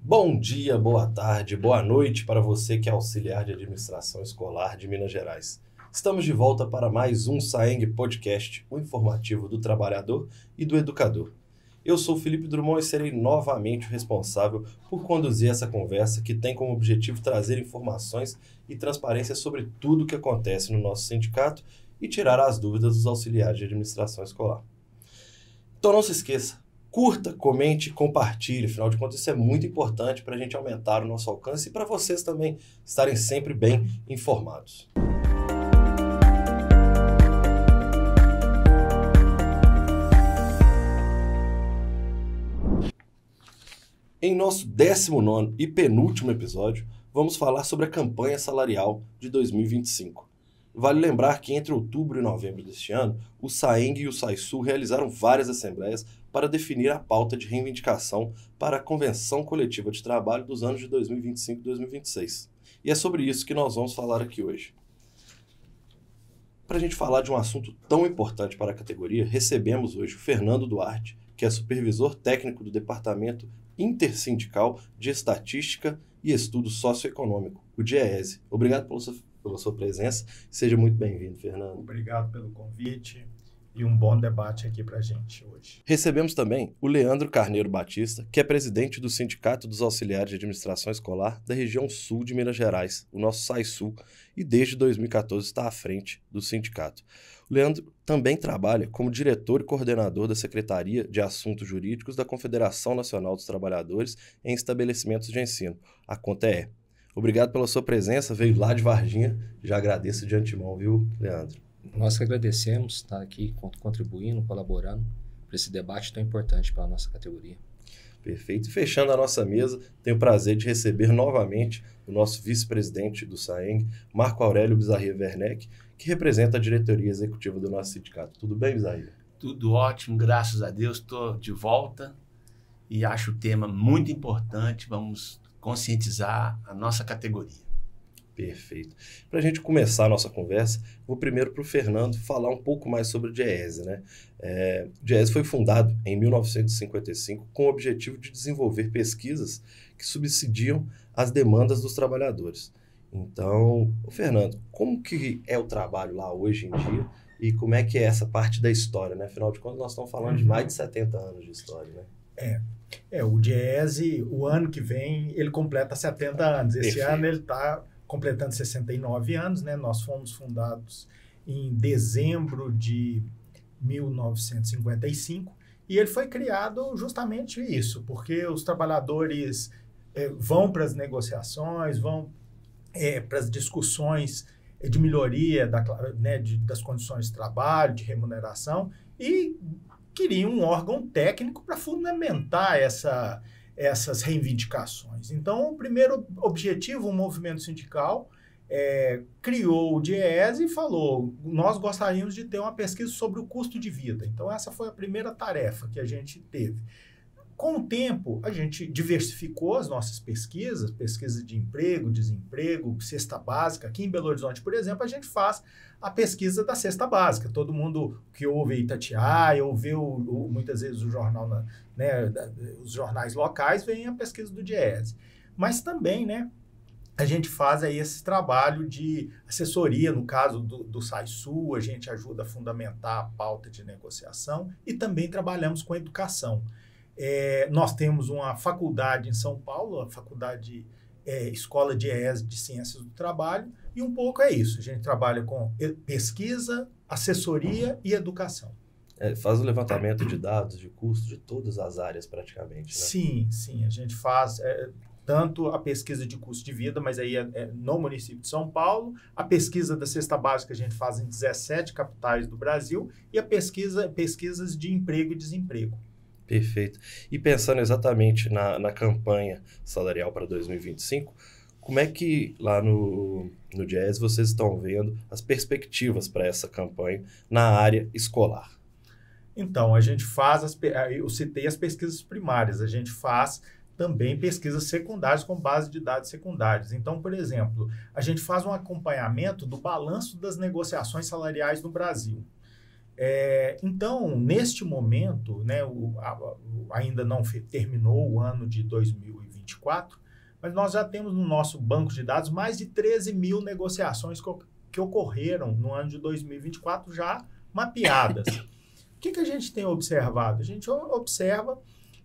Bom dia, boa tarde, boa noite para você que é auxiliar de administração escolar de Minas Gerais. Estamos de volta para mais um Saeng Podcast, o informativo do trabalhador e do educador. Eu sou Felipe Drummond e serei novamente o responsável por conduzir essa conversa que tem como objetivo trazer informações e transparência sobre tudo o que acontece no nosso sindicato e tirar as dúvidas dos auxiliares de administração escolar. Então não se esqueça, curta, comente, compartilhe, afinal de contas isso é muito importante para a gente aumentar o nosso alcance e para vocês também estarem sempre bem informados. Em nosso 19º e penúltimo episódio, vamos falar sobre a campanha salarial de 2025. Vale lembrar que entre outubro e novembro deste ano, o Saeng e o SAISU realizaram várias assembleias para definir a pauta de reivindicação para a Convenção Coletiva de Trabalho dos anos de 2025 e 2026. E é sobre isso que nós vamos falar aqui hoje. Para a gente falar de um assunto tão importante para a categoria, recebemos hoje o Fernando Duarte, que é supervisor técnico do Departamento Intersindical de Estatística e Estudo Socioeconômico, o DIEESE. Obrigado pela sua presença. Seja muito bem-vindo, Fernando. Obrigado pelo convite e um bom debate aqui para a gente hoje. Recebemos também o Leandro Carneiro Batista, que é presidente do Sindicato dos Auxiliares de Administração Escolar da região sul de Minas Gerais, o nosso SAISU, e desde 2014 está à frente do sindicato. O Leandro também trabalha como diretor e coordenador da Secretaria de Assuntos Jurídicos da Confederação Nacional dos Trabalhadores em Estabelecimentos de Ensino, a CONTEE. Obrigado pela sua presença, veio lá de Varginha, já agradeço de antemão, viu, Leandro? Nós que agradecemos estar aqui contribuindo, colaborando para esse debate tão importante para a nossa categoria. Perfeito. E fechando a nossa mesa, tenho o prazer de receber novamente o nosso vice-presidente do Saeng, Marco Aurélio Bizarria Werneck, que representa a diretoria executiva do nosso sindicato. Tudo bem, Bizarria? Tudo ótimo, graças a Deus, estou de volta e acho o tema muito importante, vamos conscientizar a nossa categoria. Perfeito. Para a gente começar a nossa conversa, vou primeiro para o Fernando falar um pouco mais sobre o DIEESE, né? O DIEESE foi fundado em 1955 com o objetivo de desenvolver pesquisas que subsidiam as demandas dos trabalhadores. Então, Fernando, como que é o trabalho lá hoje em dia e como é que é essa parte da história, né? Afinal de contas, nós estamos falando de mais de 70 anos de história, né? O DIEESE, o ano que vem, ele completa 70 anos. Esse ano ele está completando 69 anos, né? Nós fomos fundados em dezembro de 1955 e ele foi criado justamente isso, porque os trabalhadores vão para as negociações, vão para as discussões de melhoria das condições de trabalho, de remuneração e queriam um órgão técnico para fundamentar essas reivindicações. Então, o primeiro objetivo, o movimento sindical criou o DIEESE e falou, nós gostaríamos de ter uma pesquisa sobre o custo de vida. Então, essa foi a primeira tarefa que a gente teve. Com o tempo, a gente diversificou as nossas pesquisas, pesquisa de emprego, desemprego, cesta básica. Aqui em Belo Horizonte, por exemplo, a gente faz a pesquisa da cesta básica. Todo mundo que ouve Itatiaia, ouviu muitas vezes o jornal, os jornais locais, vem a pesquisa do DIEESE. Mas também, né, a gente faz aí esse trabalho de assessoria, no caso do SAISU, a gente ajuda a fundamentar a pauta de negociação e também trabalhamos com educação. Nós temos uma faculdade em São Paulo, a faculdade Escola DIEESE de Ciências do Trabalho, e um pouco é isso. A gente trabalha com pesquisa, assessoria e educação. Faz o levantamento de dados, de custos de todas as áreas praticamente, né? Sim. A gente faz tanto a pesquisa de custo de vida, mas aí no município de São Paulo, a pesquisa da cesta básica a gente faz em 17 capitais do Brasil e a pesquisas de emprego e desemprego. Perfeito. E pensando exatamente na campanha salarial para 2025, como é que lá no DIEESE vocês estão vendo as perspectivas para essa campanha na área escolar? Então, a gente faz, eu citei as pesquisas primárias, a gente faz também pesquisas secundárias com base de dados secundários. Então, por exemplo, a gente faz um acompanhamento do balanço das negociações salariais no Brasil. Então, neste momento, né, ainda não terminou o ano de 2024, mas nós já temos no nosso banco de dados mais de 13 mil negociações que ocorreram no ano de 2024 já mapeadas. O que a gente tem observado? A gente observa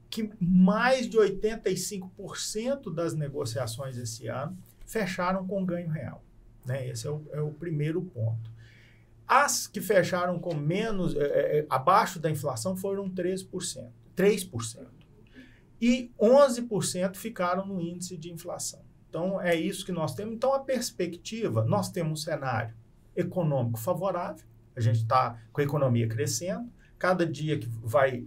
que mais de 85% das negociações esse ano fecharam com ganho real. Né? Esse é o primeiro ponto. As que fecharam com menos, abaixo da inflação foram 3%. E 11% ficaram no índice de inflação. Então, é isso que nós temos. Então, a perspectiva, nós temos um cenário econômico favorável, a gente está com a economia crescendo, cada dia que vai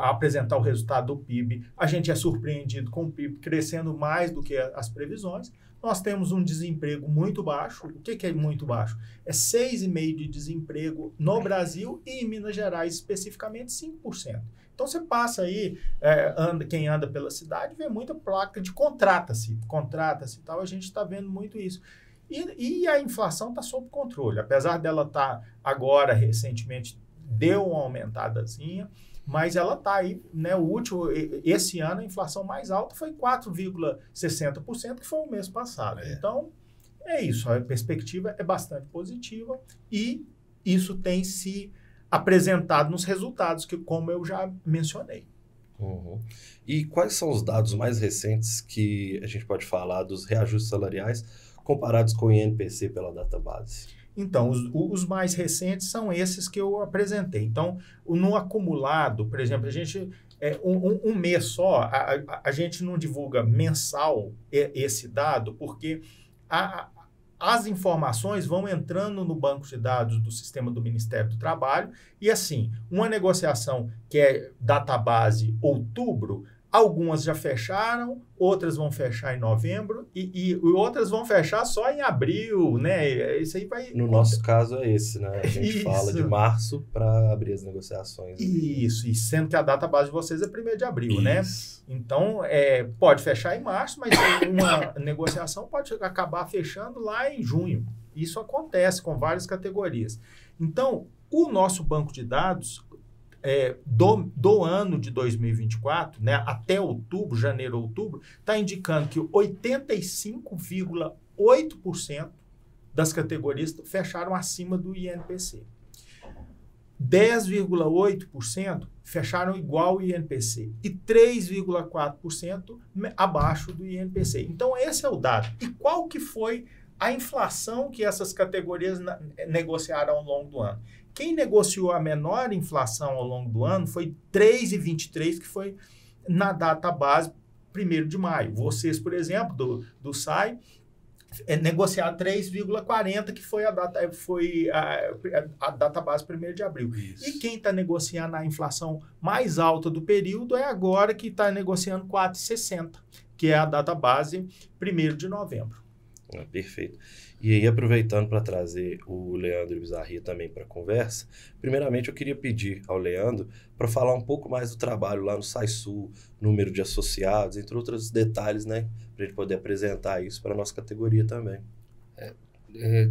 apresentar o resultado do PIB, a gente é surpreendido com o PIB crescendo mais do que as previsões. Nós temos um desemprego muito baixo. O que é muito baixo? É 6,5% de desemprego no Brasil e em Minas Gerais, especificamente 5%. Então, você passa aí, quem anda pela cidade, vê muita placa de contrata-se e tal. A gente está vendo muito isso. E a inflação está sob controle. Apesar dela estar agora, recentemente, deu uma aumentadazinha, mas ela está aí, né? Esse ano a inflação mais alta foi 4,60%, que foi o mês passado. Então, é isso. A perspectiva é bastante positiva e isso tem se apresentado nos resultados, como eu já mencionei. Uhum. E quais são os dados mais recentes que a gente pode falar dos reajustes salariais comparados com o INPC pela database? Então, os mais recentes são esses que eu apresentei. Então, no acumulado, por exemplo, a gente, um mês só, a gente não divulga mensal esse dado, porque as informações vão entrando no banco de dados do sistema do Ministério do Trabalho e, assim, uma negociação que é database outubro, algumas já fecharam, outras vão fechar em novembro e outras vão fechar só em abril, né? Isso aí vai... No nosso caso é esse, né? A gente fala de março para abrir as negociações. Isso, e sendo que a data base de vocês é 1º de abril, né? Então, pode fechar em março, mas uma negociação pode acabar fechando lá em junho. Isso acontece com várias categorias. Então, o nosso banco de dados... do ano de 2024, né, até outubro, janeiro, outubro, está indicando que 85,8% das categorias fecharam acima do INPC. 10,8% fecharam igual ao INPC e 3,4% abaixo do INPC. Então, esse é o dado. E qual que foi a inflação que essas categorias negociaram ao longo do ano? Quem negociou a menor inflação ao longo do ano foi 3,23%, que foi na data base 1º de maio. Vocês, por exemplo, do SAI, negociaram 3,40%, que foi a data base 1º de abril. Isso. E quem está negociando a inflação mais alta do período é agora que está negociando 4,60%, que é a data base 1º de novembro. Perfeito. E aí, aproveitando para trazer o Leandro Bizarria também para a conversa, primeiramente eu queria pedir ao Leandro para falar um pouco mais do trabalho lá no SAISU, número de associados, entre outros detalhes, né? Para a gente poder apresentar isso para a nossa categoria também.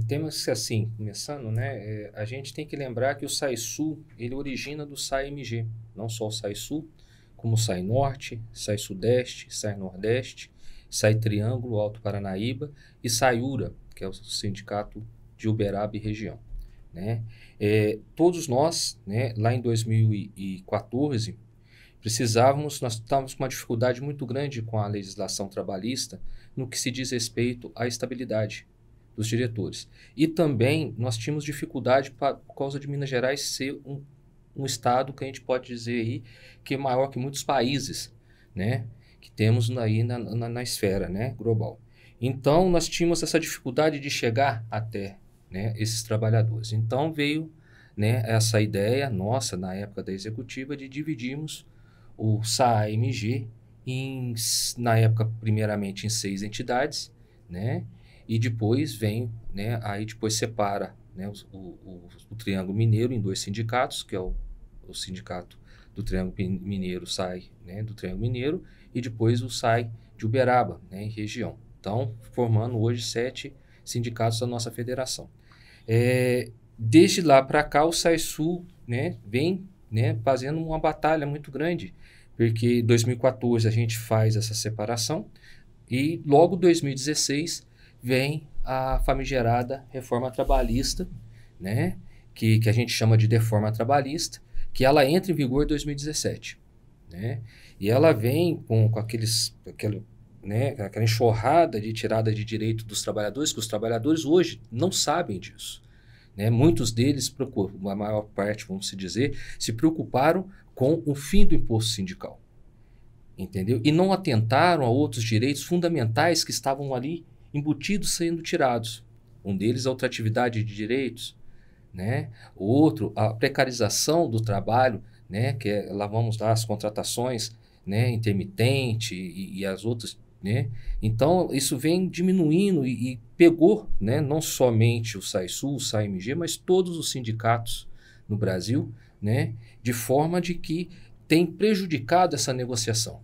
Temos que, assim, começando, né? A gente tem que lembrar que o SAISU, ele origina do SAI-MG, não só o SAISU, como o SAI Norte, SAI Sudeste, SAI Nordeste, SAI Triângulo, Alto Paranaíba e SAIURA, que é o sindicato de Uberaba e região. Né? Todos nós, né, lá em 2014, nós estávamos com uma dificuldade muito grande com a legislação trabalhista no que se diz respeito à estabilidade dos diretores. E também nós tínhamos dificuldade por causa de Minas Gerais ser um estado que a gente pode dizer aí que é maior que muitos países, né? Que temos aí na esfera, né, global. Então, nós tínhamos essa dificuldade de chegar até, né, esses trabalhadores. Então, veio, né, essa ideia nossa, na época da executiva, de dividirmos o SAI-MG, na época, primeiramente, em 6 entidades, né, e depois vem, né, aí depois separa, né, o Triângulo Mineiro em 2 sindicatos, que é o sindicato do Triângulo Mineiro, SAI, né, do Triângulo Mineiro, e depois o SAI de Uberaba, né, em região. Então, formando hoje 7 sindicatos da nossa federação. Desde lá para cá, o SAISU, né, vem, né, fazendo uma batalha muito grande, porque em 2014 a gente faz essa separação e logo em 2016 vem a famigerada reforma trabalhista, né, que a gente chama de deforma trabalhista, que ela entra em vigor em 2017. Né, e ela vem com aquela enxurrada de tirada de direito dos trabalhadores, que os trabalhadores hoje não sabem disso. Né? Muitos deles, a maior parte, vamos dizer, se preocuparam com o fim do imposto sindical. Entendeu? E não atentaram a outros direitos fundamentais que estavam ali embutidos sendo tirados. Um deles, a ultratividade de direitos. Né? O outro, a precarização do trabalho, né? Que é, lá vamos lá as contratações, né? Intermitente e as outras. Né? Então, isso vem diminuindo e pegou, né, não somente o SAISU, o SAIMG, mas todos os sindicatos no Brasil, né, de forma de que tem prejudicado essa negociação.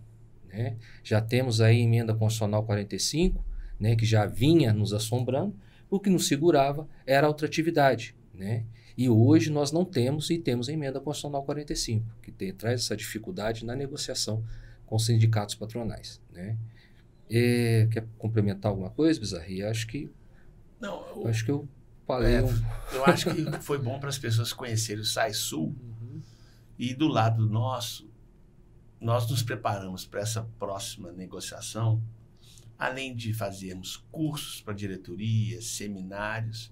Né? Já temos aí a emenda constitucional 45, né, que já vinha nos assombrando, o que nos segurava era a ultratividade. Né? E hoje nós não temos e temos a emenda constitucional 45, que traz essa dificuldade na negociação com os sindicatos patronais. Né? Quer complementar alguma coisa, Bizarri? Acho que eu falei. Eu acho que foi bom para as pessoas conhecerem o SAISU. E do lado nosso, nós nos preparamos para essa próxima negociação, além de fazermos cursos para diretoria, seminários,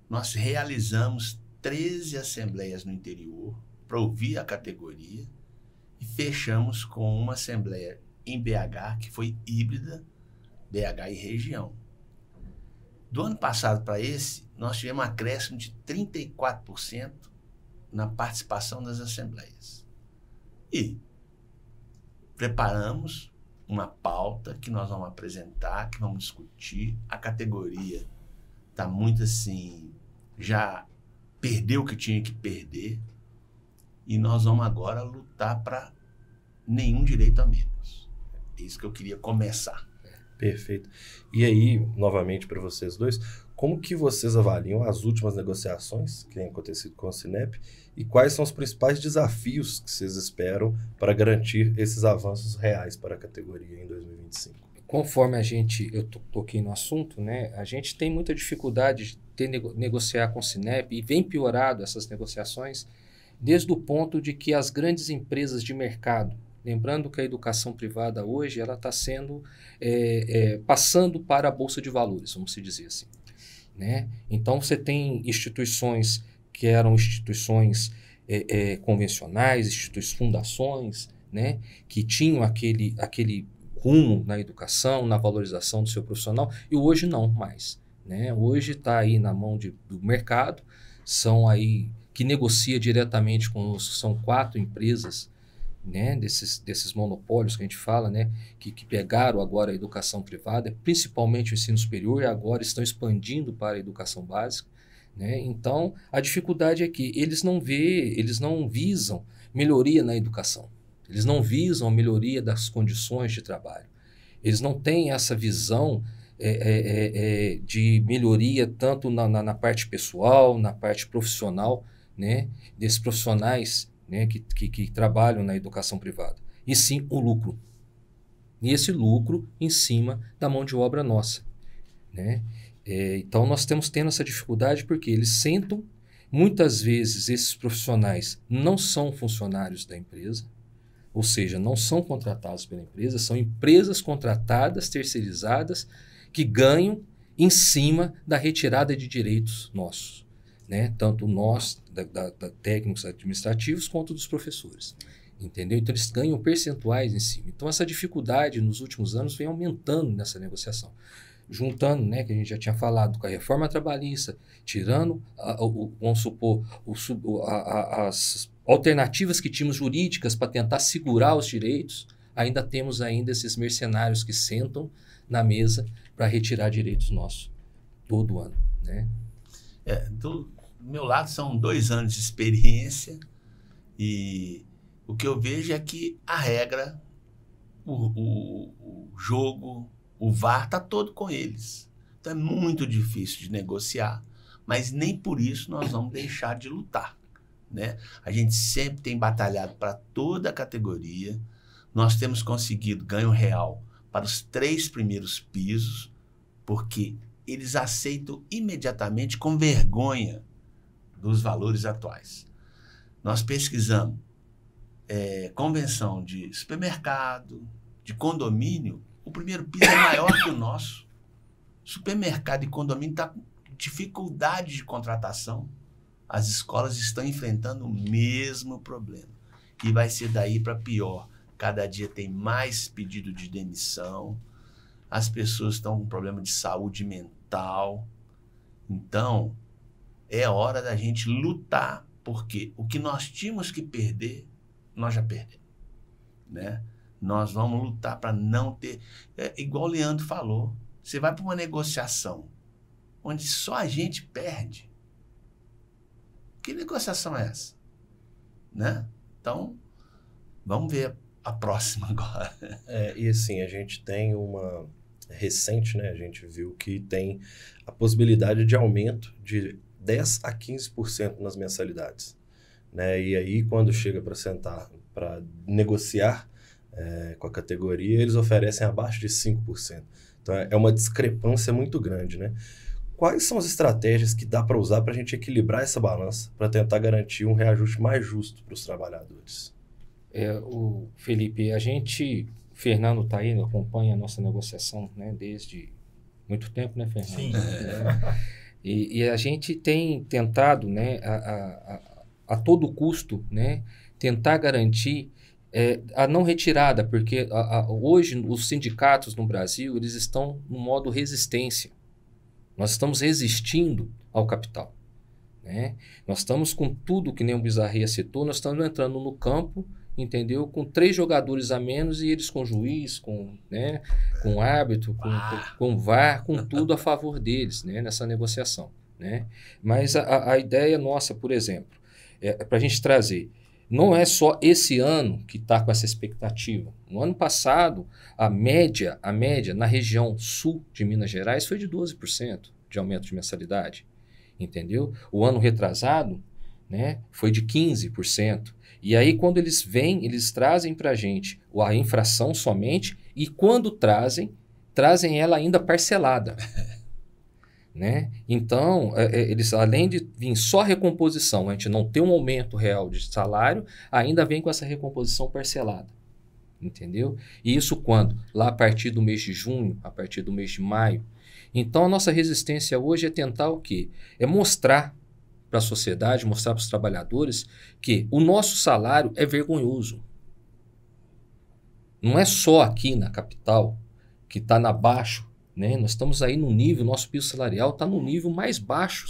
nós realizamos 13 assembleias no interior para ouvir a categoria e fechamos com uma assembleia em BH, que foi híbrida, BH e região. Do ano passado para esse, nós tivemos um acréscimo de 34% na participação das assembleias. E preparamos uma pauta que nós vamos apresentar, que vamos discutir. A categoria está muito assim, já perdeu o que tinha que perder, e nós vamos agora lutar para nenhum direito a menos. É isso que eu queria começar. Perfeito. E aí, novamente para vocês dois, como que vocês avaliam as últimas negociações que têm acontecido com a Sinep e quais são os principais desafios que vocês esperam para garantir esses avanços reais para a categoria em 2025? Conforme eu toquei no assunto, né, a gente tem muita dificuldade de negociar com a Sinep e vem piorado essas negociações desde o ponto de que as grandes empresas de mercado, lembrando que a educação privada hoje ela está sendo passando para a Bolsa de Valores, vamos dizer assim. Né? Então você tem instituições que eram instituições convencionais, fundações, né? Que tinham aquele rumo na educação, na valorização do seu profissional, e hoje não mais. Né? Hoje está aí na mão do mercado, são aí que negocia diretamente são 4 empresas, né, desses monopólios que a gente fala, né, que pegaram agora a educação privada, principalmente o ensino superior, e agora estão expandindo para a educação básica. Né? Então, a dificuldade é que eles não visam melhoria na educação, eles não visam a melhoria das condições de trabalho, eles não têm essa visão de melhoria tanto na parte pessoal, na parte profissional, né, desses profissionais, né, que trabalham na educação privada, e sim o lucro. E esse lucro em cima da mão de obra nossa. Né? Então nós tendo essa dificuldade porque eles sentam, muitas vezes esses profissionais não são funcionários da empresa, ou seja, não são contratados pela empresa, são empresas contratadas, terceirizadas, que ganham em cima da retirada de direitos nossos. Né? Tanto nós, da técnicos administrativos, quanto dos professores. Entendeu? Então, eles ganham percentuais em cima. Então, essa dificuldade nos últimos anos vem aumentando nessa negociação. Juntando, né, que a gente já tinha falado, com a reforma trabalhista, tirando, vamos supor, as alternativas que tínhamos jurídicas para tentar segurar os direitos, ainda temos esses mercenários que sentam na mesa para retirar direitos nossos todo ano. Né? Do meu lado são 2 anos de experiência e o que eu vejo é que a regra, o jogo, o VAR está todo com eles. Então é muito difícil de negociar, mas nem por isso nós vamos deixar de lutar, né? A gente sempre tem batalhado para toda a categoria, nós temos conseguido ganho real para os 3 primeiros pisos, porque eles aceitam imediatamente com vergonha dos valores atuais. Nós pesquisamos convenção de supermercado, de condomínio, o primeiro piso é maior que o nosso. Supermercado e condomínio está com dificuldade de contratação. As escolas estão enfrentando o mesmo problema. E vai ser daí para pior. Cada dia tem mais pedido de demissão. As pessoas estão com problema de saúde mental. Então, é hora da gente lutar, porque o que nós tínhamos que perder, nós já perdemos, né? Nós vamos lutar para não ter... igual o Leandro falou, você vai para uma negociação onde só a gente perde. Que negociação é essa? Né? Então, vamos ver a próxima agora. E assim, a gente tem uma recente, né? A gente viu que tem a possibilidade de aumento de 10% a 15% nas mensalidades, né? E aí, quando chega para sentar, para negociar com a categoria, eles oferecem abaixo de 5%. Então, é uma discrepância muito grande, né? Quais são as estratégias que dá para usar para a gente equilibrar essa balança, para tentar garantir um reajuste mais justo para os trabalhadores? Felipe, Fernando está aí, acompanha a nossa negociação, né, desde muito tempo, né, Fernando? Sim. E a gente tem tentado, né, a todo custo, né, tentar garantir a não retirada, porque hoje os sindicatos no Brasil, eles estão no modo resistência. Nós estamos resistindo ao capital, né? Nós estamos com tudo que nem o Bizarria citou, nós estamos entrando no campo, entendeu? Com 3 jogadores a menos e eles com juiz, com árbitro, com VAR, com tudo a favor deles, né? Nessa negociação, né? Mas a ideia nossa, por exemplo, para a gente trazer, não é só esse ano que está com essa expectativa. No ano passado, a média na região sul de Minas Gerais foi de 12% de aumento de mensalidade, entendeu? O ano retrasado, né, foi de 15%. E aí, quando eles vêm, eles trazem para a gente a infração somente, e quando trazem ela ainda parcelada. Né? Então, eles, além de vir só recomposição, a gente não ter um aumento real de salário, ainda vem com essa recomposição parcelada. Entendeu? E isso quando? Lá a partir do mês de junho, a partir do mês de maio. Então, a nossa resistência hoje é tentar o quê? É mostrar para a sociedade, mostrar para os trabalhadores que o nosso salário é vergonhoso. Não é só aqui na capital, que está na baixo, né? Nós estamos aí no nível, nosso piso salarial está no nível mais baixo,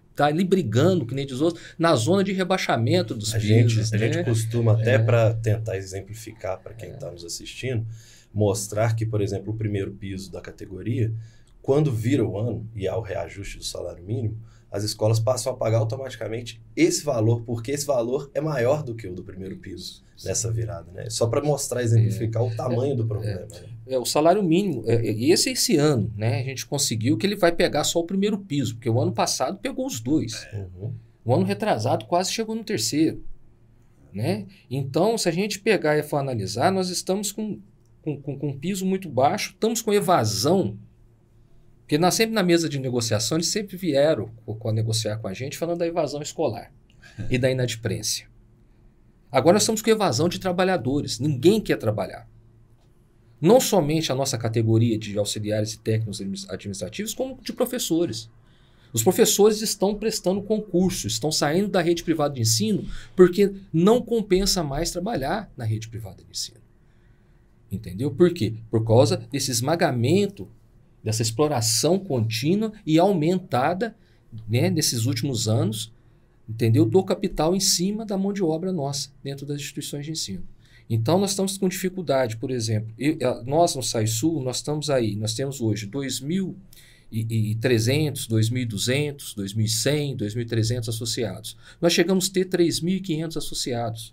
está ali brigando, que nem diz outros, na zona de rebaixamento dos pisos. A gente costuma até, para tentar exemplificar para quem está nos assistindo, mostrar que, por exemplo, o primeiro piso da categoria, quando vira o ano e há o reajuste do salário mínimo, as escolas passam a pagar automaticamente esse valor, porque esse valor é maior do que o do primeiro piso nessa virada, né? Só para mostrar, exemplificar o tamanho do problema. O salário mínimo, esse ano, né, a gente conseguiu que ele vai pegar só o primeiro piso, porque o ano passado pegou os 2. O ano retrasado quase chegou no 3º. Né? Então, se a gente pegar e for analisar, nós estamos com um piso muito baixo, estamos com evasão. Porque nós sempre na mesa de negociação, eles sempre vieram a negociar com a gente falando da evasão escolar e da inadimplência. Agora nós estamos com evasão de trabalhadores. Ninguém quer trabalhar. Não somente a nossa categoria de auxiliares e técnicos administrativos, como de professores. Os professores estão prestando concurso, estão saindo da rede privada de ensino porque não compensa mais trabalhar na rede privada de ensino. Entendeu? Por quê? Por causa desse esmagamento, dessa exploração contínua e aumentada, né, nesses últimos anos, entendeu, do capital em cima da mão de obra nossa, dentro das instituições de ensino. Então, nós estamos com dificuldade, por exemplo, nós no SAISU, nós temos hoje 2.300, 2.200, 2.100, 2.300 associados. Nós chegamos a ter 3.500 associados.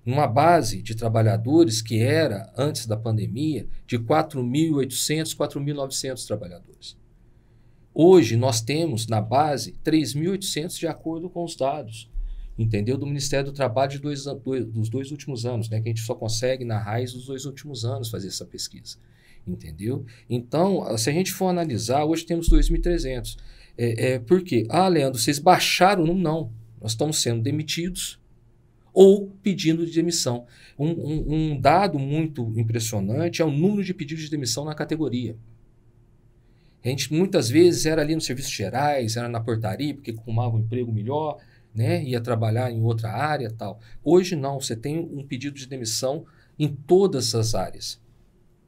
Uma base de trabalhadores que era, antes da pandemia, de 4.800, 4.900 trabalhadores. Hoje nós temos na base 3.800 de acordo com os dados, entendeu? Do Ministério do Trabalho dos 2 últimos anos, né? Que a gente só consegue na raiz dos 2 últimos anos fazer essa pesquisa, entendeu? Então, se a gente for analisar, hoje temos 2.300. Por quê? Leandro, vocês baixaram? Não. Nós estamos sendo demitidos ou pedindo de demissão. Um dado muito impressionante é o número de pedidos de demissão na categoria. A gente muitas vezes era ali nos serviços gerais, era na portaria, porque arrumava um emprego melhor, né? Ia trabalhar em outra área e tal. Hoje não, você tem um pedido de demissão em todas as áreas.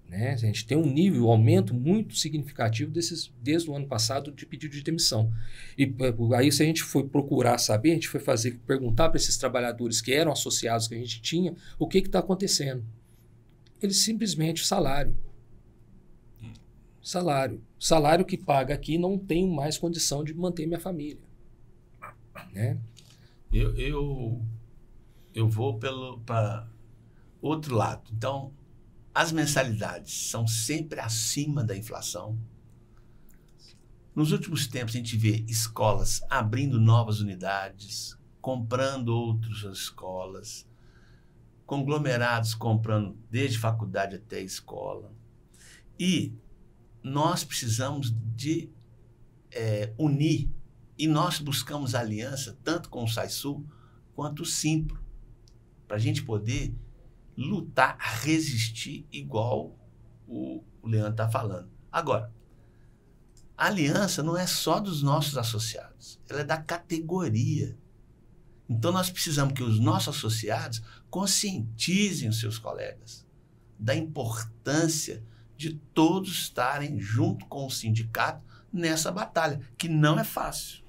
Né? A gente tem um aumento muito significativo desde o ano passado de pedido de demissão. E aí, se a gente foi procurar saber, a gente foi perguntar para esses trabalhadores que eram associados que a gente tinha, o que está acontecendo. Eles simplesmente, salário. Salário que paga aqui, não tenho mais condição de manter minha família. Né? Eu vou para outro lado. Então, as mensalidades são sempre acima da inflação. Nos últimos tempos, a gente vê escolas abrindo novas unidades, comprando outras escolas, conglomerados comprando desde faculdade até escola. E nós precisamos de unir, e nós buscamos aliança tanto com o SAISU quanto o Simpro, para a gente poder lutar, resistir igual o Leandro está falando. Agora, a aliança não é só dos nossos associados, ela é da categoria. Então, nós precisamos que os nossos associados conscientizem os seus colegas da importância de todos estarem junto com o sindicato nessa batalha, que não é fácil.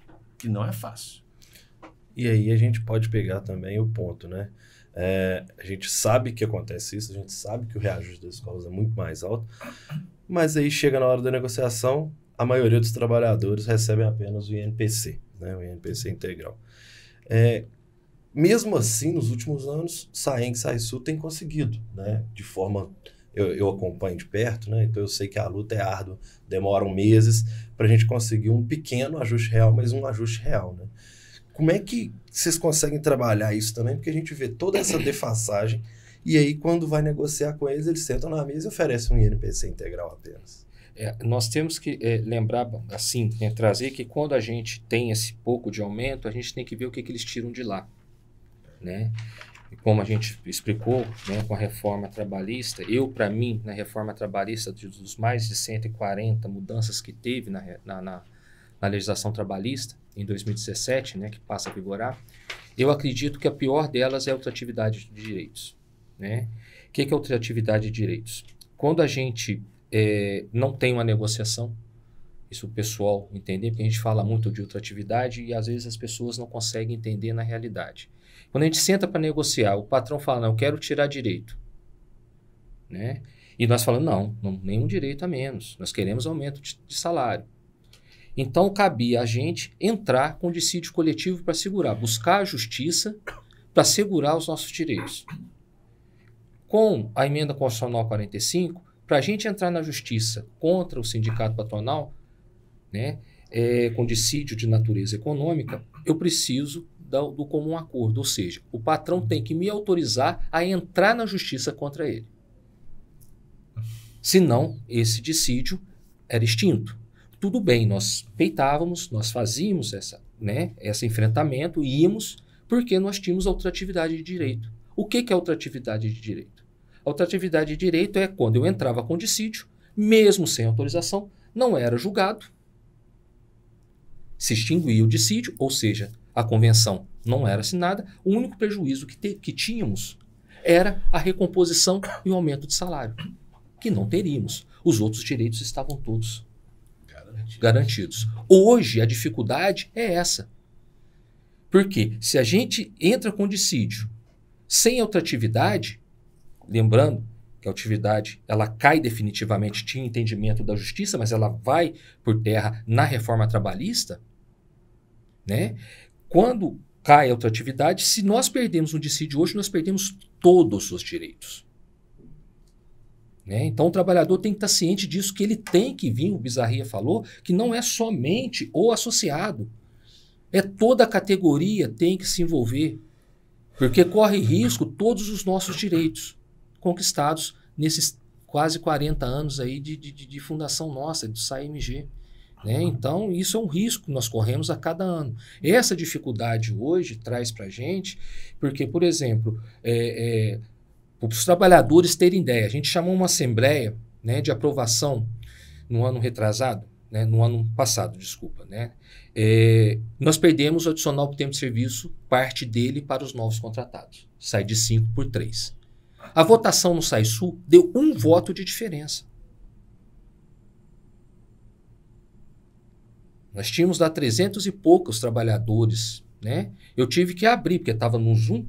E aí a gente pode pegar também o ponto, né? A gente sabe que acontece isso, a gente sabe que o reajuste das escolas é muito mais alto, mas aí chega na hora da negociação, a maioria dos trabalhadores recebem apenas o INPC, né? O INPC integral. Mesmo assim, nos últimos anos, SAENG e SAISU têm conseguido, né? De forma... Eu acompanho de perto, né? Então eu sei que a luta é árdua, demoram meses para a gente conseguir um pequeno ajuste real, mas um ajuste real, né? Como é que vocês conseguem trabalhar isso também? Porque a gente vê toda essa defasagem e aí quando vai negociar com eles sentam na mesa e oferecem um INPC integral apenas. Nós temos que lembrar, assim, trazer que quando a gente tem esse pouco de aumento, a gente tem que ver o que eles tiram de lá, né? E como a gente explicou, né, com a reforma trabalhista, para mim, na reforma trabalhista, dos mais de 140 mudanças que teve na legislação trabalhista, em 2017, né, que passa a vigorar, eu acredito que a pior delas é a ultratividade de direitos. Né? O que é ultratividade de direitos? Quando a gente não tem uma negociação, isso o pessoal entender, porque a gente fala muito de ultratividade e às vezes as pessoas não conseguem entender na realidade. Quando a gente senta para negociar, o patrão fala, não, eu quero tirar direito. Né? E nós falamos, não, nenhum direito a menos, nós queremos aumento de salário. Então, cabia a gente entrar com dissídio coletivo para segurar, buscar a justiça para segurar os nossos direitos. Com a emenda constitucional 45, para a gente entrar na justiça contra o sindicato patronal, né, com dissídio de natureza econômica, eu preciso do comum acordo, ou seja, o patrão tem que me autorizar a entrar na justiça contra ele. Senão, esse dissídio era extinto. Tudo bem, nós peitávamos, nós fazíamos esse enfrentamento, íamos, porque nós tínhamos a ultratividade de direito. O que é a ultratividade de direito? A ultratividade de direito é quando eu entrava com dissídio, mesmo sem autorização, não era julgado, se extinguia o dissídio, ou seja, a convenção não era assinada, o único prejuízo que tínhamos era a recomposição e o aumento de salário, que não teríamos. Os outros direitos estavam todos garantidos. Hoje, a dificuldade é essa. Porque se a gente entra com dissídio sem ultratividade, lembrando que a ultratividade ela cai definitivamente, tinha entendimento da justiça, mas ela vai por terra na reforma trabalhista, né? Quando cai a ultratividade, se nós perdemos um dissídio hoje, nós perdemos todos os direitos. Né? Então o trabalhador tem que estar ciente disso, que ele tem que vir, o Bizarria falou, que não é somente o associado. É toda a categoria tem que se envolver, porque corre risco todos os nossos direitos conquistados nesses quase 40 anos aí de fundação nossa, do SAIMG. Né? Então, isso é um risco que nós corremos a cada ano. Essa dificuldade hoje traz para a gente, porque, por exemplo, para os trabalhadores terem ideia, a gente chamou uma assembleia, né, de aprovação no ano retrasado, né, no ano passado, desculpa, né? Nós perdemos o adicional por tempo de serviço, parte dele para os novos contratados. Sai de 5 por 3. A votação no SAISU deu 1 voto de diferença. Nós tínhamos lá 300 e poucos trabalhadores, né? Eu tive que abrir, porque estava no Zoom,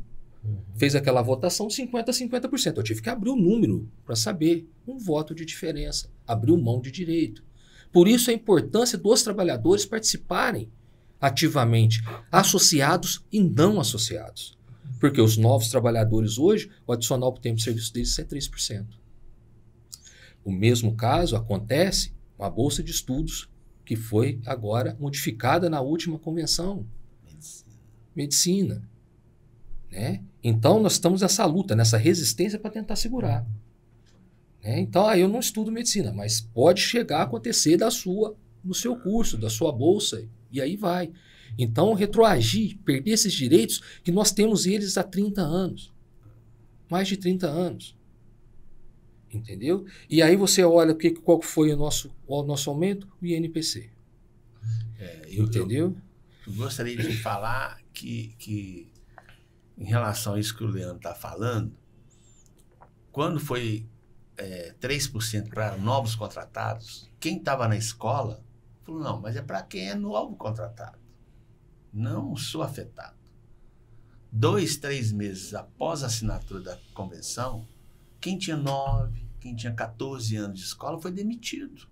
fez aquela votação de 50% a 50%. Eu tive que abrir o número para saber. 1 voto de diferença. Abriu mão de direito. Por isso a importância dos trabalhadores participarem ativamente, associados e não associados. Porque os novos trabalhadores hoje, o adicional por tempo de serviço deles é 3%. O mesmo caso acontece com a Bolsa de Estudos, que foi agora modificada na última convenção. Medicina. Né? Então, nós estamos nessa luta, nessa resistência para tentar segurar. Né? Então, aí eu não estudo medicina, mas pode chegar a acontecer do seu curso, da sua bolsa, e aí vai. Então, retroagir, perder esses direitos, que nós temos eles há 30 anos. Mais de 30 anos. Entendeu? E aí você olha qual foi o nosso aumento? O INPC. Entendeu? Eu gostaria de falar que em relação a isso que o Leandro está falando, quando foi 3% para novos contratados, quem estava na escola falou, não, mas é para quem é novo contratado. Não sou afetado. 2, 3 meses após a assinatura da convenção, quem tinha 9, quem tinha 14 anos de escola foi demitido.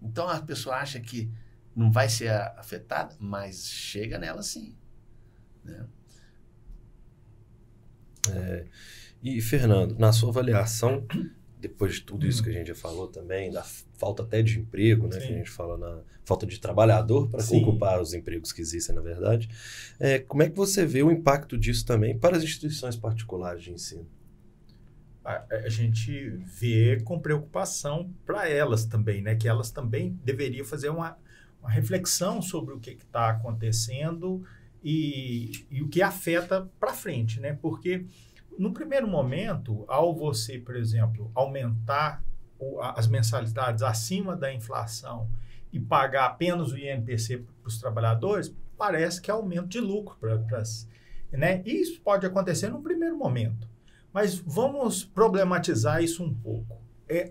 Então a pessoa acha que não vai ser afetada, mas chega nela sim. Né? E, Fernando, na sua avaliação, depois de tudo isso que a gente já falou também, da falta até de emprego, né, que a gente fala na falta de trabalhador para ocupar os empregos que existem, na verdade, como é que você vê o impacto disso também para as instituições particulares de ensino? A gente vê com preocupação para elas também, né? Que elas também deveriam fazer uma reflexão sobre o que está acontecendo e o que afeta para frente, né? Porque no primeiro momento, ao você, por exemplo, aumentar as mensalidades acima da inflação e pagar apenas o INPC para os trabalhadores, parece que é aumento de lucro né? E isso pode acontecer no primeiro momento. Mas vamos problematizar isso um pouco.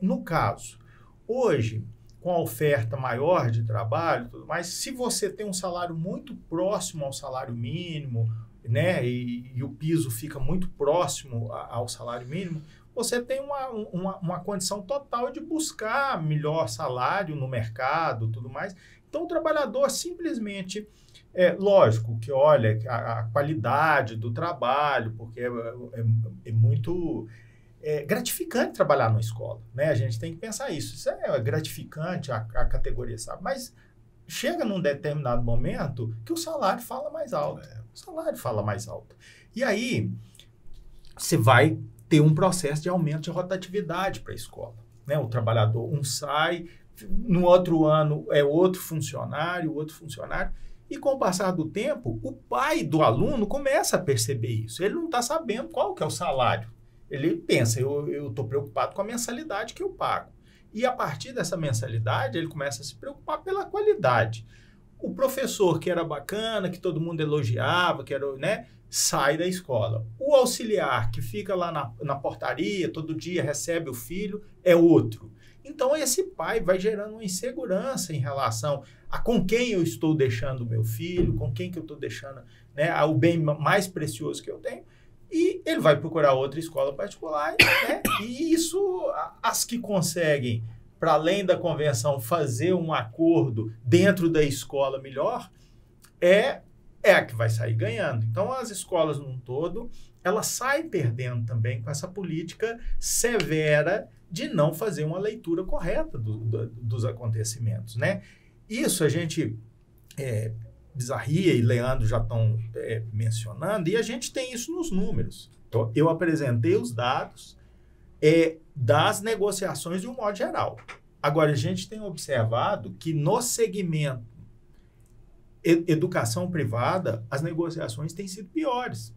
No caso, hoje, com a oferta maior de trabalho, tudo mais, se você tem um salário muito próximo ao salário mínimo, né, e o piso fica muito próximo ao salário mínimo, você tem uma condição total de buscar melhor salário no mercado, tudo mais. Então, o trabalhador simplesmente... lógico que olha a qualidade do trabalho, porque é muito gratificante trabalhar numa escola, né? A gente tem que pensar isso. Isso é gratificante, a categoria sabe, mas chega num determinado momento que o salário fala mais alto. O salário fala mais alto. E aí, você vai ter um processo de aumento de rotatividade para a escola, né? O trabalhador, sai, no outro ano é outro funcionário, e com o passar do tempo, o pai do aluno começa a perceber isso. Ele não está sabendo qual que é o salário. Ele pensa, eu estou preocupado com a mensalidade que eu pago. E a partir dessa mensalidade, ele começa a se preocupar pela qualidade. O professor que era bacana, que todo mundo elogiava, que era, né, sai da escola. O auxiliar que fica lá na portaria, todo dia recebe o filho, é outro. Então, esse pai vai gerando uma insegurança em relação a com quem eu estou deixando o meu filho, com quem que eu estou deixando, né, o bem mais precioso que eu tenho, e ele vai procurar outra escola particular, né, e isso, as que conseguem, para além da convenção, fazer um acordo dentro da escola melhor, é a que vai sair ganhando. Então, as escolas num todo, ela sai perdendo também com essa política severa de não fazer uma leitura correta dos acontecimentos, né? Isso a gente, Bizarria e Leandro já estão mencionando, e a gente tem isso nos números. Então, eu apresentei os dados das negociações de um modo geral. Agora, a gente tem observado que no segmento educação privada, as negociações têm sido piores.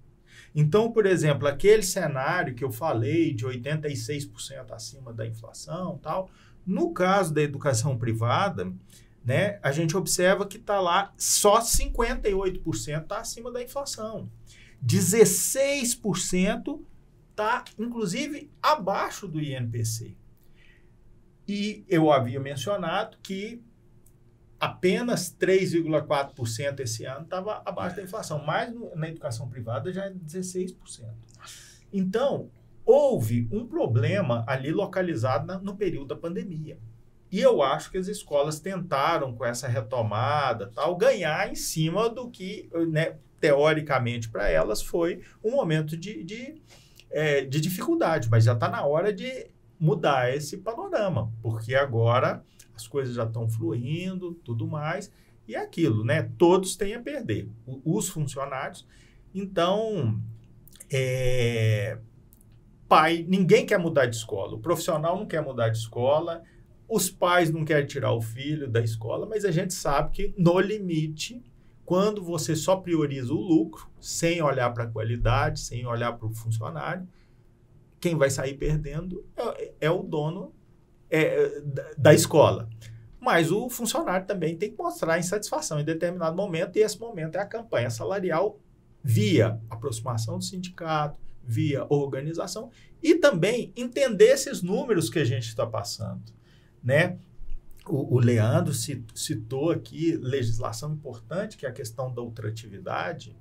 Então, por exemplo, aquele cenário que eu falei de 86% acima da inflação, tal, no caso da educação privada, né, a gente observa que está lá só 58% está acima da inflação. 16% está, inclusive, abaixo do INPC. E eu havia mencionado que apenas 3,4% esse ano estava abaixo da inflação, mas na educação privada já é 16%. Então, houve um problema ali localizado no período da pandemia. E eu acho que as escolas tentaram, com essa retomada, tal, ganhar em cima do que, né, teoricamente, para elas foi um momento de dificuldade, mas já está na hora de mudar esse panorama, porque agora as coisas já estão fluindo, tudo mais, e é aquilo, né? Todos têm a perder, os funcionários. Então, ninguém quer mudar de escola, o profissional não quer mudar de escola, os pais não querem tirar o filho da escola, mas a gente sabe que, no limite, quando você só prioriza o lucro, sem olhar para a qualidade, sem olhar para o funcionário, quem vai sair perdendo é o dono da escola. Mas o funcionário também tem que mostrar insatisfação em determinado momento, e esse momento é a campanha salarial via aproximação do sindicato, via organização, e também entender esses números que a gente está passando, né? O Leandro citou aqui legislação importante, que é a questão da ultratividade,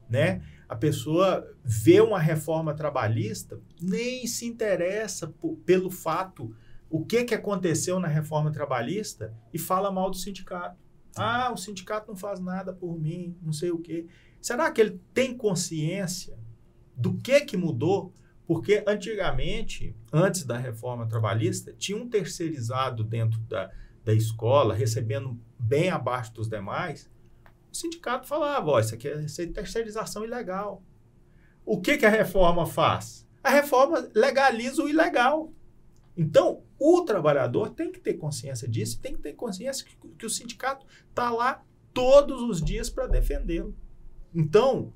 né? A pessoa vê uma reforma trabalhista, nem se interessa pelo fato, o que aconteceu na reforma trabalhista, e fala mal do sindicato. Ah, o sindicato não faz nada por mim, não sei o quê. Será que ele tem consciência do que mudou? Porque antigamente, antes da reforma trabalhista, tinha um terceirizado dentro da escola, recebendo bem abaixo dos demais. O sindicato falava, isso aqui é terceirização ilegal. O que a reforma faz? A reforma legaliza o ilegal. Então, o trabalhador tem que ter consciência disso, tem que ter consciência que o sindicato está lá todos os dias para defendê-lo. Então,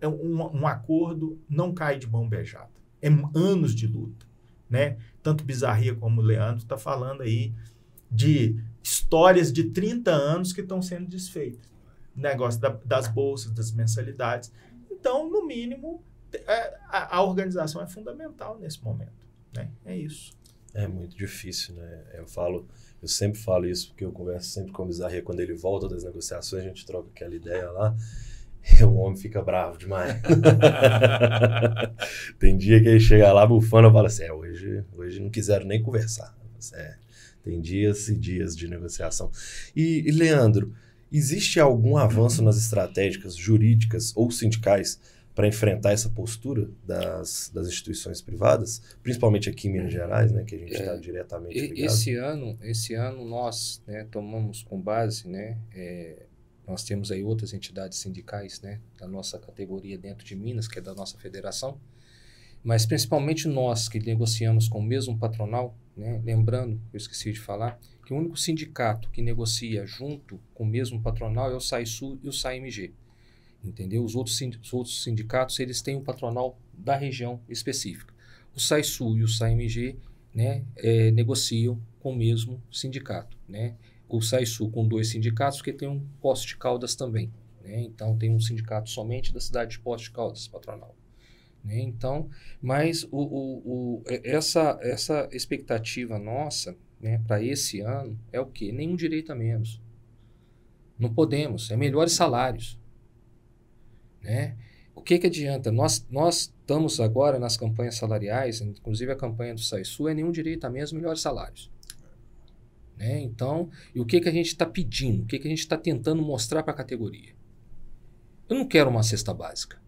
um acordo não cai de mão beijada. É anos de luta, né? Tanto Bizarria como o Leandro está falando aí de histórias de 30 anos que estão sendo desfeitas. Negócio das bolsas, das mensalidades. Então, no mínimo, a organização é fundamental nesse momento, né? É isso. É muito difícil, né? Eu sempre falo isso, porque eu converso sempre com o Bizarria, quando ele volta das negociações, a gente troca aquela ideia lá, e o homem fica bravo demais. Tem dia que ele chega lá bufando e fala assim, hoje não quiseram nem conversar. Tem dias e dias de negociação. E Leandro, existe algum avanço nas estratégias jurídicas ou sindicais para enfrentar essa postura das instituições privadas, principalmente aqui em Minas Gerais, né, que a gente está diretamente ligado? Esse ano nós, né, tomamos com base, né, nós temos aí outras entidades sindicais, né, da nossa categoria dentro de Minas, que é da nossa federação, mas principalmente nós que negociamos com o mesmo patronal, né, lembrando, eu esqueci de falar, que o único sindicato que negocia junto com o mesmo patronal é o SAISU e o SAIMG. Entendeu? Os outros sindicatos, eles têm um patronal da região específica. O SAISU e o SAIMG, né, negociam com o mesmo sindicato, né? O SAISU com 2 sindicatos, porque tem um Poços de Caldas também, né? Então, tem um sindicato somente da cidade de Poços de Caldas, patronal. Né? Então, mas essa expectativa nossa, né, para esse ano é o quê? Nenhum direito a menos. Não podemos, melhores salários. Né? O que adianta? Nós estamos agora nas campanhas salariais, inclusive a campanha do SAISU, nenhum direito a menos, melhores salários. Né? Então, e o que a gente está pedindo? O que a gente está tentando mostrar para a categoria? Eu não quero uma cesta básica.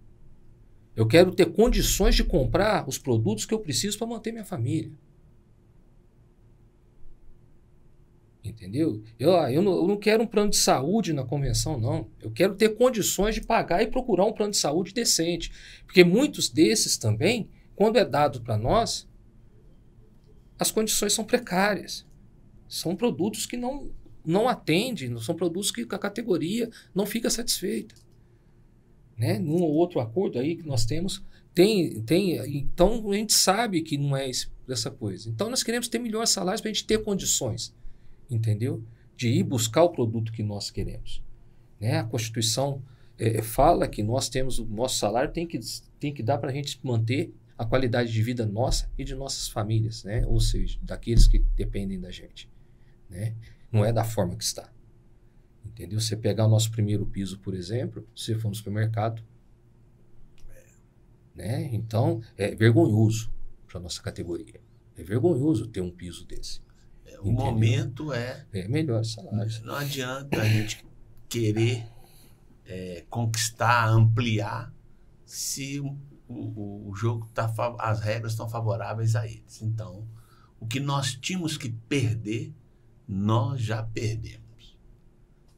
Eu quero ter condições de comprar os produtos que eu preciso para manter minha família. Entendeu? Eu não quero um plano de saúde na convenção, não. Eu quero ter condições de pagar e procurar um plano de saúde decente. Porque muitos desses também, quando é dado para nós, as condições são precárias. São produtos que não atendem, são produtos que a categoria não fica satisfeita. Né? Num ou outro acordo aí que nós temos, então a gente sabe que não é essa coisa. Então nós queremos ter melhores salários para a gente ter condições, entendeu? De ir buscar o produto que nós queremos. Né? A Constituição fala que nós temos, o nosso salário tem que dar para a gente manter a qualidade de vida nossa e de nossas famílias, né? Ou seja, daqueles que dependem da gente. Né? Não é da forma que está. Entendeu? Você pegar o nosso primeiro piso, por exemplo, se for no supermercado, né? Então, é vergonhoso para a nossa categoria. É vergonhoso ter um piso desse. O momento é melhor salário. Não adianta a gente querer conquistar, ampliar, se o jogo as regras estão favoráveis a eles. Então, o que nós tínhamos que perder, nós já perdemos.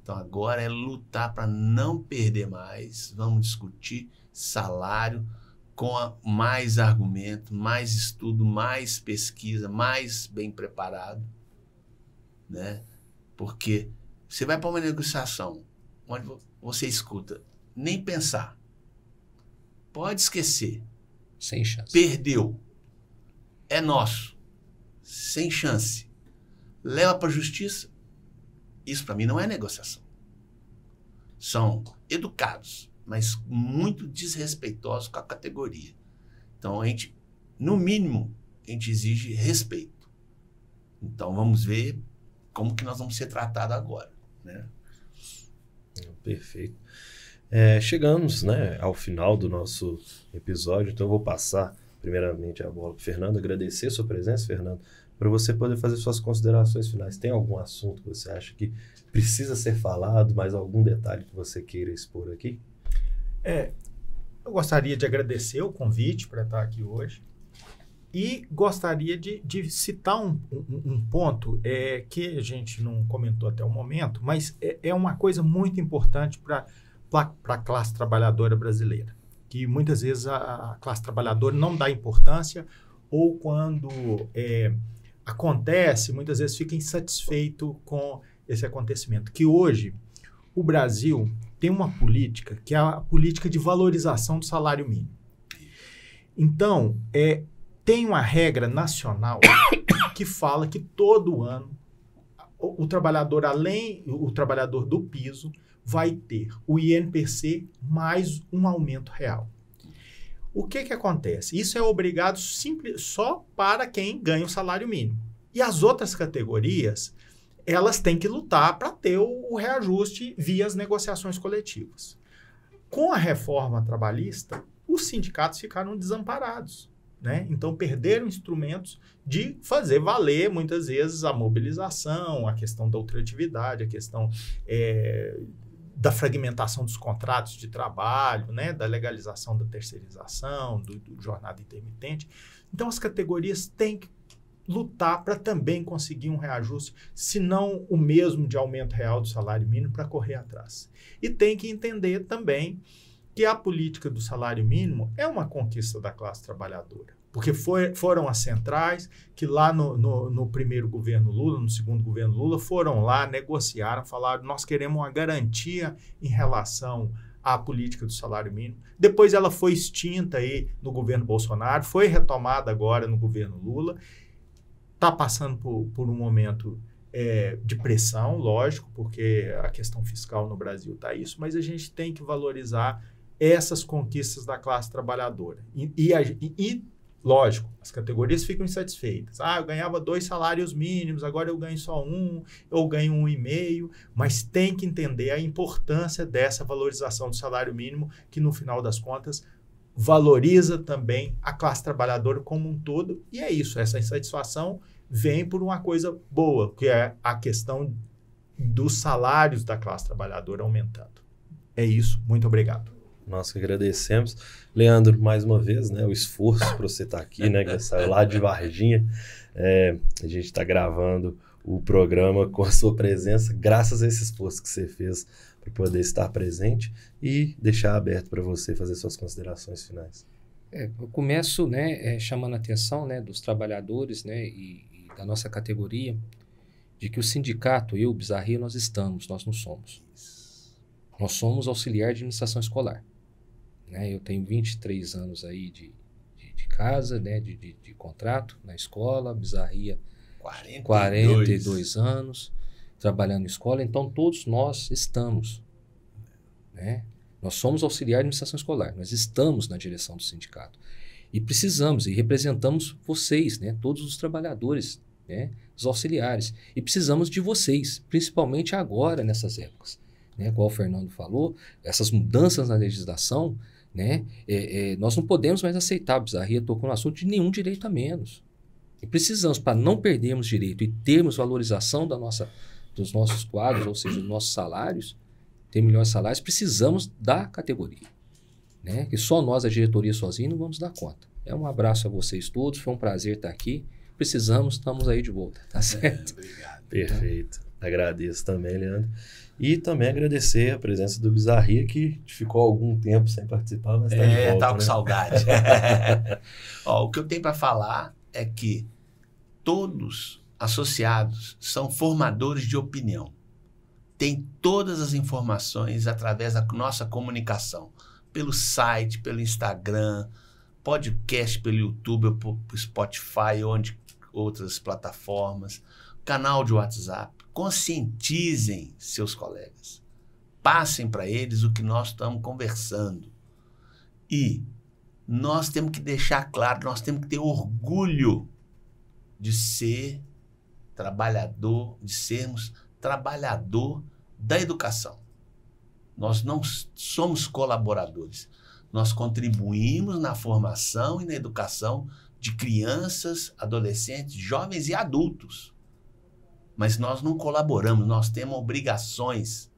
Então, agora é lutar para não perder mais. Vamos discutir salário com mais argumento, mais estudo, mais pesquisa, mais bem preparado. Né? Porque você vai para uma negociação onde você escuta, nem pensar. Pode esquecer. Sem chance. Perdeu. É nosso. Sem chance. Leva para a justiça. Isso para mim não é negociação. São educados, mas muito desrespeitosos com a categoria. Então, no mínimo, a gente exige respeito. Então, vamos ver como que nós vamos ser tratados agora. Né? Perfeito. Chegamos, né, ao final do nosso episódio, então eu vou passar primeiramente a bola para o Fernando, agradecer a sua presença, Fernando, para você poder fazer suas considerações finais. Tem algum assunto que você acha que precisa ser falado, mais algum detalhe que você queira expor aqui? Eu gostaria de agradecer o convite para estar aqui hoje e gostaria de citar um ponto que a gente não comentou até o momento, mas é uma coisa muito importante para a classe trabalhadora brasileira, que muitas vezes a classe trabalhadora não dá importância ou quando acontece, muitas vezes fica insatisfeito com esse acontecimento, que hoje o Brasil tem uma política que é a política de valorização do salário mínimo. Então, tem uma regra nacional que fala que todo ano o trabalhador, o trabalhador do piso, vai ter o INPC mais um aumento real. O que acontece? Isso é obrigado só para quem ganha o salário mínimo. E as outras categorias, elas têm que lutar para ter o reajuste via as negociações coletivas. Com a reforma trabalhista, os sindicatos ficaram desamparados. Né? Então, perderam instrumentos de fazer valer, muitas vezes, a mobilização, a questão da ultratividade, a questão da fragmentação dos contratos de trabalho, né? Da legalização da terceirização, do jornada intermitente. Então, as categorias têm que lutar para também conseguir um reajuste, se não o mesmo de aumento real do salário mínimo, para correr atrás. E tem que entender também que a política do salário mínimo é uma conquista da classe trabalhadora. Porque foram as centrais que lá no primeiro governo Lula, no segundo governo Lula, foram lá, negociaram, falaram, nós queremos uma garantia em relação à política do salário mínimo. Depois ela foi extinta aí no governo Bolsonaro, foi retomada agora no governo Lula. Está passando por um momento de pressão, lógico, porque a questão fiscal no Brasil está isso, mas a gente tem que valorizar essas conquistas da classe trabalhadora. E lógico, as categorias ficam insatisfeitas. Eu ganhava 2 salários mínimos, agora eu ganho só 1, eu ganho 1,5, mas tem que entender a importância dessa valorização do salário mínimo, que no final das contas valoriza também a classe trabalhadora como um todo, e é isso, essa insatisfação vem por uma coisa boa, que é a questão dos salários da classe trabalhadora aumentando. É isso, muito obrigado. Nós que agradecemos. Leandro, mais uma vez, né, o esforço para você estar aqui, né, que saiu lá de Varginha. A gente está gravando o programa com a sua presença, graças a esse esforço que você fez para poder estar presente e deixar aberto para você fazer suas considerações finais. Eu começo, né, chamando a atenção, né, dos trabalhadores, né, e da nossa categoria, de que o sindicato, eu, Bizarria, nós não somos. Nós somos auxiliar de administração escolar. Né? Eu tenho 23 anos aí de casa, né, de contrato na escola, Bizarria 42 anos, trabalhando em escola, então todos nós estamos. Né? Nós somos auxiliar de administração escolar, nós estamos na direção do sindicato. E precisamos, e representamos vocês, né, todos os trabalhadores, né, os auxiliares. E precisamos de vocês, principalmente agora, nessas épocas. Né, igual o Fernando falou, essas mudanças na legislação, né, nós não podemos mais aceitar, a Bizarria tocou no assunto, de nenhum direito a menos. E precisamos, para não perdermos direito e termos valorização dos nossos quadros, ou seja, dos nossos salários, ter melhores salários, precisamos da categoria. Né, que só nós, a diretoria sozinha, não vamos dar conta. Um abraço a vocês todos, foi um prazer estar aqui. Precisamos, estamos aí de volta, tá certo? Obrigado. Perfeito. Agradeço também, Leandro. E também agradecer a presença do Bizarria, que ficou algum tempo sem participar, mas está de volta. Tava com né? saudade. Ó, o que eu tenho para falar é que todos associados são formadores de opinião. Tem todas as informações através da nossa comunicação, pelo site, pelo Instagram, podcast pelo YouTube, pelo Spotify, outras plataformas, canal de WhatsApp. Conscientizem seus colegas. Passem para eles o que nós estamos conversando. E nós temos que deixar claro, nós temos que ter orgulho de ser trabalhador, de sermos trabalhador da educação. Nós não somos colaboradores. Nós contribuímos na formação e na educação de crianças, adolescentes, jovens e adultos. Mas nós não colaboramos, nós temos obrigações.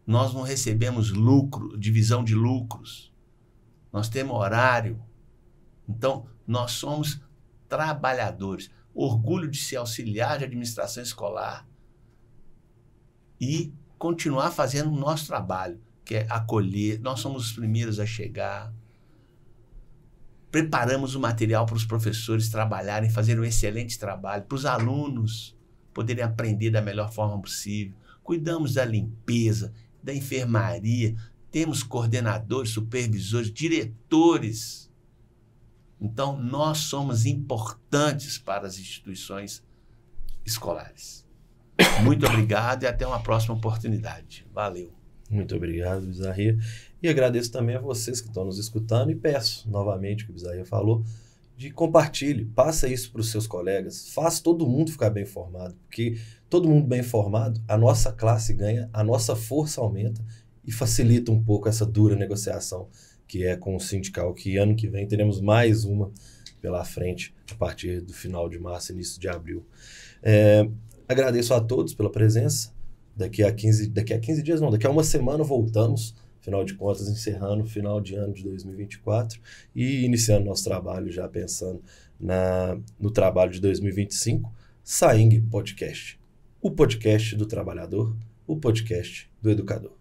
Nós não recebemos lucro, divisão de lucros. Nós temos horário. Então, nós somos trabalhadores. Orgulho de ser auxiliar de administração escolar e continuar fazendo o nosso trabalho, que é acolher. Nós somos os primeiros a chegar. Preparamos o material para os professores trabalharem, fazerem um excelente trabalho, para os alunos poderem aprender da melhor forma possível. Cuidamos da limpeza, da enfermaria, temos coordenadores, supervisores, diretores. Então, nós somos importantes para as instituições escolares. Muito obrigado e até uma próxima oportunidade. Valeu. Muito obrigado, Bizarria. E agradeço também a vocês que estão nos escutando e peço novamente o que o Bizarria falou, de compartilhe, passa isso para os seus colegas, faz todo mundo ficar bem informado, porque todo mundo bem informado, a nossa classe ganha, a nossa força aumenta e facilita um pouco essa dura negociação que é com o sindical, que ano que vem teremos mais uma pela frente, a partir do final de março, início de abril. Agradeço a todos pela presença. Daqui a 15 dias, não, daqui a uma semana voltamos, afinal de contas, encerrando o final de ano de 2024 e iniciando nosso trabalho, já pensando no trabalho de 2025, SAENG Podcast. O podcast do trabalhador, o podcast do educador.